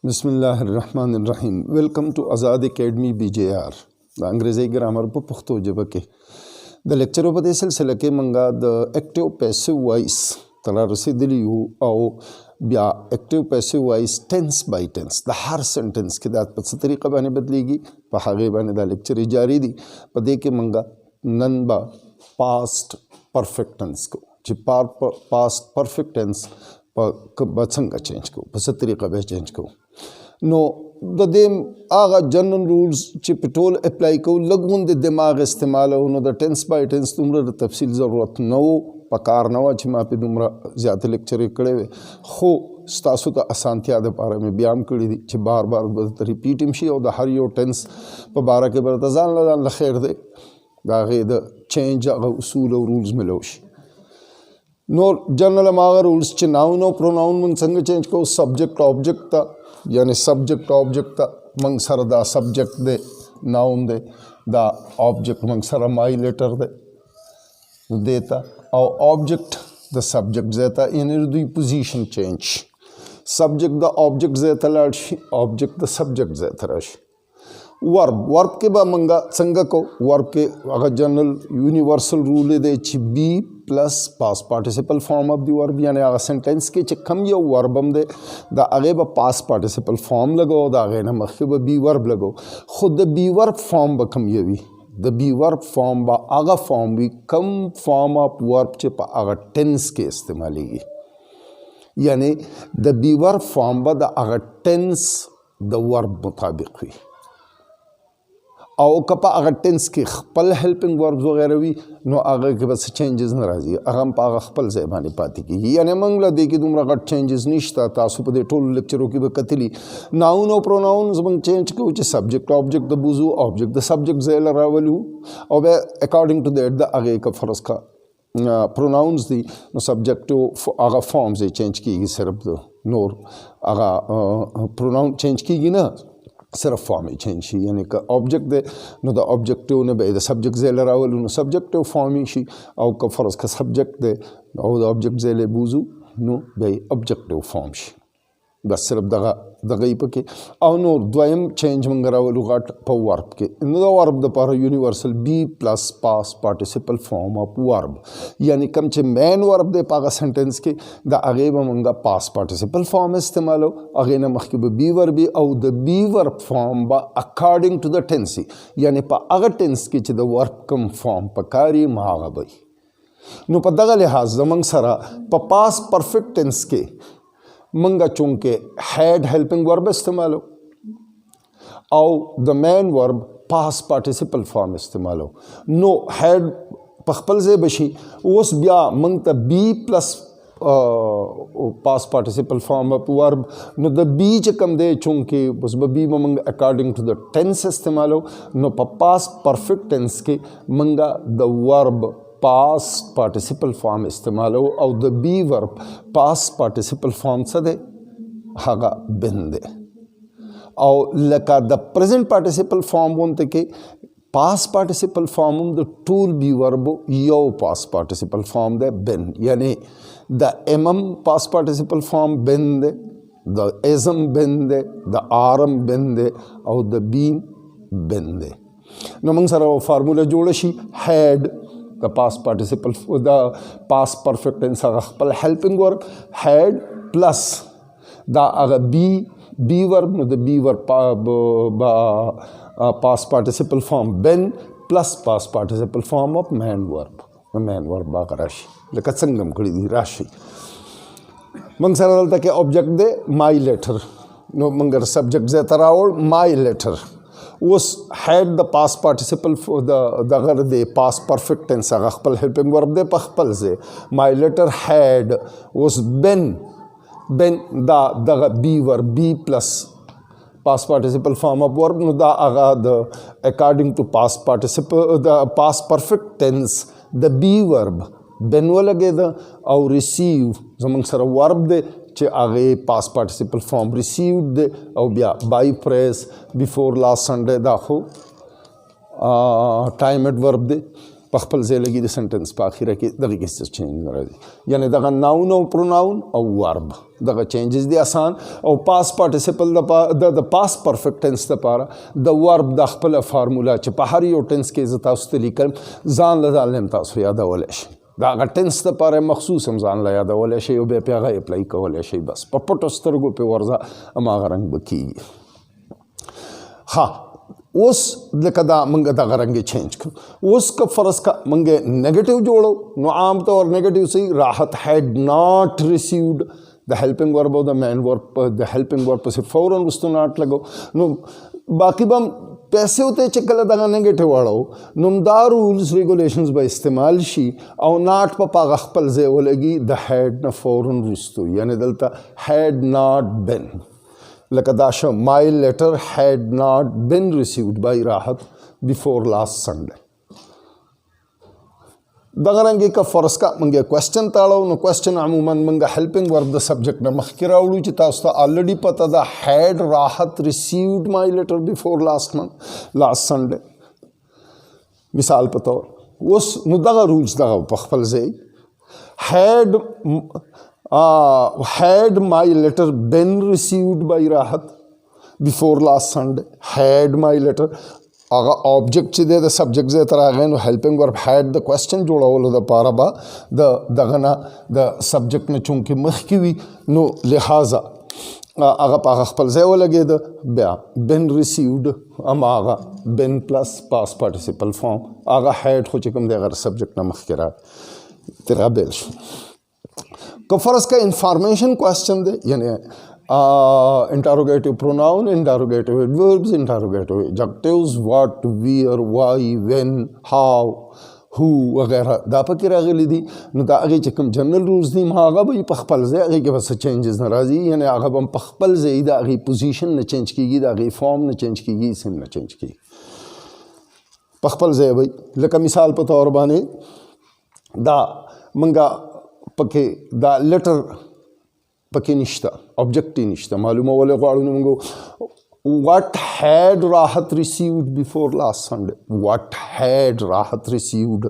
बिस्मिल्लाहिर्रहमानिर्रहीम। Welcome to Azad academy BJR द अंग्रेज़ी ग्रामर पर पुख्तो जब के द लेक्चरों पर सिलसिला के मंगा द एक्टिव पैसिव वॉइस तला रसीदली आओ ब्या active passive voice tense by tense द हर सेंटेंस के दात पर तरीक़ा बाने बदलेगी पहागे बाने द लेक्चर जारी दी पदे के मंगा नन बा पास्ट परफेक्ट टेंस को जी पास्ट परफेक्ट टेंस बसंग चेंज को बस तरीक़ा बे चेंज को नो द देम आगा जनरल रूल्स ची पिटोल अप्लाई को लगुन दे दिमाग इस्तेमाल हो नो द टेंस बाय टेंस तुमरा तफसील ज़रूरत न हो पकार न हो ची मा पे तुमरा ज़्यादा लेक्चर कड़े हुए हो स्तासु ता आसानतिया दे पारा में ब्याम कड़ी दी ची बार बार बदत रिपीट इमशी और द हर यो टेंस पर बारा के बरतजान ल खैर दे दागे द चेंज आगा उसूल और रूल्स में लोशी नो जनरल मागा रूल्स चे नाउन और प्रोनाउन मन संग चेंज को सब्जेक्ट ऑब्जेक्ट ता यानी सब्जेक्ट ऑब्जेक्ट ता मंग सर दा सब्जेक्ट दे नाउन दे दा ऑब्जेक्ट मंग सर माई लेटर दे देता और ऑब्जेक्ट द सब्जेक्ट देता यानी दुई position change subject the object देता लाशी ऑब्जेक्ट द सब्जेक्ट देता राशी वर्ब के बा मंगा संग को वर्ब के अगर जनरल यूनिवर्सल रूल दे ची be plus past participle form of the verb यानी अगर सेंटेंस के चिकम ये वर्बम दे दा आगे बा पास पार्टिसिपल फॉर्म लगो दा आगे ना मखे बा बी वर्ब लगो खुद बी वर्ब फॉर्म बकम ये भी द बी वर्ब फॉर्म बा आगा फॉर्म भी कम फॉर्म ऑफ वर्ब चे पा आगा टेंस के इस्तेमाली यानी द बी वर्ब फॉर्म बा दा आगा टेंस द वर्ब मुताबिक हुई और कपा अगर टेंस के खपल हेल्पिंग वर्ब्स वगैरह भी नो आगे के बस चेंजेस नाराजी अगम पागा खपल से मानी पाती की यानी मंगला दे कि तुमरा का चेंजेस निश्ता तासु पदे टोल लेक्चरों की बकतली नाउन और प्रोनाउन जब चेंज के उचे सब्जेक्ट ऑब्जेक्ट द बुजू ऑब्जेक्ट द सब्जेक्ट जेल रावलू और वे अकॉर्डिंग टू दैट द आगे का फर्ज का प्रोनाउंस दी नो सब्जेक्ट टू आगा फॉर्म से चेंज की सिर्फ नोर आगा प्रोनाउन चेंज की ना सिर्फ फॉर्म ही चेंज यानी का ऑब्जेक्ट दे नो द ऑब्जेक्टिव ने बे द सब्जेक्ट जेल रावल नो सब्जेक्टिव फॉर्म ही और का फर्ज का सब्जेक्ट दे और द ऑब्जेक्ट जेल बूजू नो बे ऑब्जेक्टिव फॉर्म ही बस सिर्फ दगा दगाई पके और नो द्वयम चेंज मंगरावल गाट प वर्ब के इन द वर्ब द पर universal be plus past participle form of verb यानी कम चे मेन वर्ब दे पागा सेंटेंस के द आगे मंगा पास पार्टिसिपल फॉर्म इस्तेमाल हो आगे न मख के बी वर्ब भी और द बी वर्ब फॉर्म बा अकॉर्डिंग टू द टेंस यानी पा अगर टेंस के चे द वर्ब कम फॉर्म पकारी मागा बई नो प दगा लिहाज जमंग सरा प पास परफेक्ट टेंस के मंगा चूंकि हैड हेल्पिंग वर्ब इस्तेमाल हो और the man verb past participle form इस्तेमाल हो नो हैड पखपल से बशी उस ब्या मंग त be plus past participle form of verb नो द बी च कम दे चूंकि बस बी मंग अकॉर्डिंग टू द टेंस इस्तेमाल हो नो पास परफेक्ट टेंस के मंगा द वर्ब पास पार्टिसिपल फॉर्म इस्तेमाल हो और द be verb past participle form सदे हागा बिंदे और लका द प्रेजेंट पार्टिसिपल फॉर्म बोलते के पास पार्टिसिपल फॉर्म द टूल बी वर्ब यो पास पार्टिसिपल फॉर्म दे बिन यानी द एमम पास पार्टिसिपल फॉर्म बिंदे द एजम बिंदे द आरम बिंदे और द बीम बिंदे नमंग सारा फार्मूला जोड़शी had the past participle the past perfect tense agakpal helping verb had plus the aga be verb no the be verb past participle form been plus past participle form of man verb rashi leka sangam kadi di rashi mang saral ta ke object de my letter no mangar subject ze tarawol my letter was had the past participle for the अगर दे past perfect tense अगल helping verb दे पखपल से my letter had was been the be verb be plus past participle form of verb no the aga the according to past participle the past perfect tense the be verb been वो लगे द और receive जमंग sir verb दे चे आगे पास participle form received दे और ब्या by phrase before last Sunday Dakho time eight verb they په خپل ځای لګي د سنټنس په اخره کې دغه کې څه چینج نه راځي یعنی دغه ناون او پروناون او ورب دغه چینجز دي آسان او پاس پارټیسیپل د پاس پرفیکټ ټنس لپاره د ورب د خپل فارمولا چې په هر یو ټنس کې زه تاسو ته لیکم ځان له ځان تاسو یادولی شئ د هغه ټنس لپاره مخصوص هم ځان له یادولی شئ او بیا پې هغه اپلای کولی شئ بس په پټو سترګو پې ورځه هماغه رنګ به کېږي ها اوس لکه دا موږ دغه رنګ چینج کړو اوس که فرض کا موږ نیگیټیو جوړو نو عام طور نیگیټیو صحیح راحت هیڈ ناٹ ریسیوڈ د هیلپنګ ورب او د مین ورب د هیلپنګ ورب پسې فوراً وروسته ناٹ لګو نو باقي به هم پیسې ورته چې کله دغه نیگیټیو واړو نو دا رولز ریګولیشنز به استعمال شي او ناٹ په هغه خپل ځای ولګي د هیډ نه فوراً وروستو یعنی دلته هیډ ناٹ بن لکه دا شو my letter had not been received by راحت before last Sunday دغه رنګې که فرض کا موږ کوېسچن تاړو نو کوېسچن عموما موږ هیلپنګ ورب د سبجیکټ نه مخکې راوړو چې تاسو ته آلریډي پته ده had راحت received my letter before last Sunday مثال په طور اوس نو دغه رولز دغه په خپل ځای had my letter been received by راحت before last Sunday had my letter هغه object چې دی د سبجیکټ ځای ته راغی نو هیلپنګ ورب had د کوېسچن جوړولو دپاره به دغه نه د سبجیکټ نه چونکې مخکې وي نو لہذا هغه په هغه خپل ځای ولګېده بیا been received هماغه been پلس پاس پارټیسیپل فارم هغه had خو چې کوم دی هغه سبجیکټ نه مخکې راغی تر هغه بیل شو که فرض کا انفارمیشن کوېسچن دی یعنی interrogative pronoun, interrogative adverbs, interrogative adjectives, what, where, why, when, how, who وغیرہ دا پکې راغلي دي نو دا هغې چې کوم جنرل رولز دي هغه به په خپل ځای هغې کې به څه چینجز نه راځي یعنی هغه به په خپل ځای د هغې پوزیشن نه چینج کېږي د هغې فارم نه چینج کېږي سم نه چینج کېږي په خپل ځای به لکه مثال په طور باندې دا منګه پکې دا لیټر پکې نشته object نشته معلومولی غواړو نو موږ what had راحت received before last Sunday what had راحت received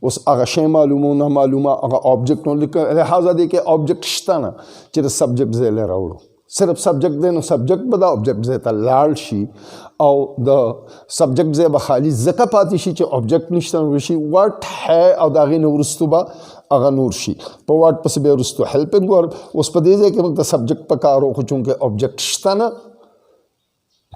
اوس هغه شی معلومه نه معلومه هغه object نو لہٰذا دی کې object شته نه چې د subject ځای له راوړو صرف سبجیکٹ دی نو سبجیکٹ به دا object ځای ته لاړ شي او د سبجیکٹ ځای به خالي ځکه پاتې شي چې object نشته نو شي what had او د هغې نه وروستو به هغه نور شي په واټ پسې بیا وروستو هیلپنګ ورب اوس په دې ځای کې موږ ته سبجیکټ په کار و خو چونکې object شته نه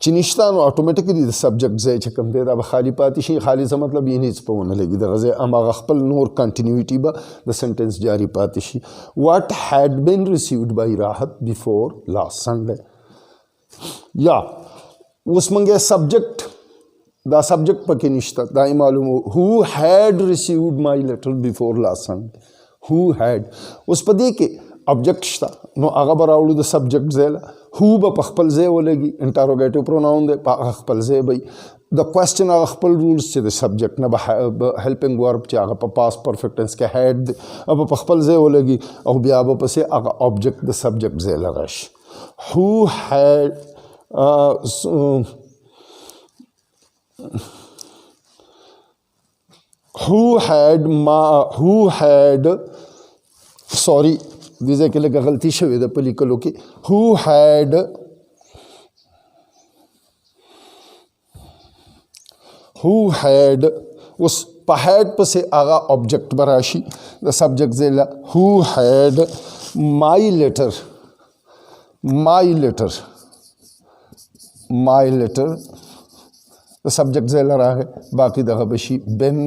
چې نشته نو اټومیټیکلي د سبجیکټ ځای چې کوم دی دا به خالي پاتې شي خالي څه مطلب یې هېڅ په ونه لګي دغه ځای هماغه خپل نور کنټینیوټي به د سنټنس جاري پاتې شي what had been received by راحت before last Sunday یا اوس موږ سبجیکټ دا سبجیکٹ پکې نشته دا یې معلوم who had received my letter before last Sunday who had اوس په دې کې object شته نو هغه به راوړو د سبجیکټ ځای له who به په خپل ځای ولګي انټاروګیټیو پروناون دی په هغه خپل ځای به د کوېسچن هغه خپل رولز چې د سبجیکټ نه به هیلپنګ ورب چې هغه په پاس پرفیکټ ټنس کې هیډ دی هغه په خپل ځای ولګي او بیا به پسې هغه object د سبجیکټ ځای له راشي who had sorry دې ځای کې لږه غلطي شوې ده په لیکلو کې who had اوس په had پسې هغه object به راشي د سبجیکټ ځای له who had my letter د سبجیکټ ځای له راغی باقي دغه به شي been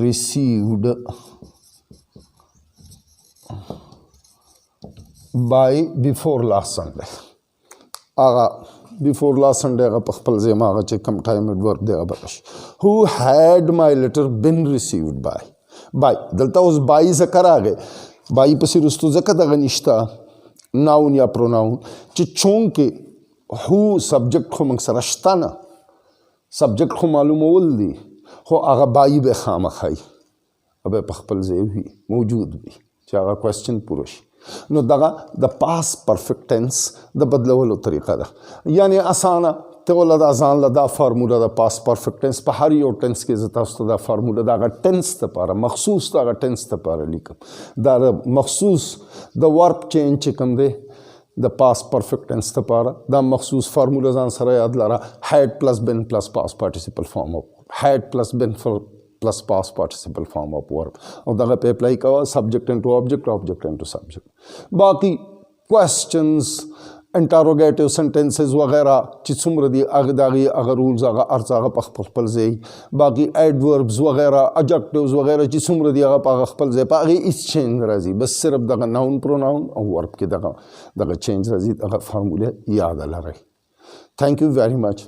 received by before last Sunday هغه before last Sunday هغه په خپل ځای ما هغه چې کوم ټایم ورک دی هغه به راشي who had my letter been received by دلته اوس by ځکه راغی by پسې وروستو ځکه دغه نشته ناون یا پروناون چې چونکې who سبجیکټ خو موږ سره شته نه سبجیکټ خو معلومول دي خو هغه by به خامخا وي به په خپل ځای وي موجود وي چې هغه کوېسچن پوره شي نو دغه د پاس پرفیکټ ټنس د بدلولو طریقه ده یعنی اسانه ته ولا دا ځان له دا فارموله د پاس پرفیکټ ټینس په هر یو ټینس کې زه تاسو ته دا فارموله د هغه ټینس دپاره مخصوص د هغه ټینس دپاره لیکم دا مخصوص د ورب چینج چې کوم دی د پاس پرفیکٹ ٹینس دپاره دا مخصوص فارموله ځان سره یاد لره had plus been plus past participle form of had plus been plus past participle form of verb او دغه په اپلای کوه subject into object object into subject باقي questions انټاروګیټیو سنټنسز وغیرہ چې څومره دي هغه د هغه رولز هغه ارز هغه په خپل ځای باقي ایډوربز وغیرہ اجکټیوز وغیرہ چې څومره دي هغه په خپل ځای په هغې هېڅ چینج نه راځي بس صرف دغه ناون پروناون او ورب کې دغه چینج راځي دغه فارموله یاد لرئ تھینک یو ویری مچ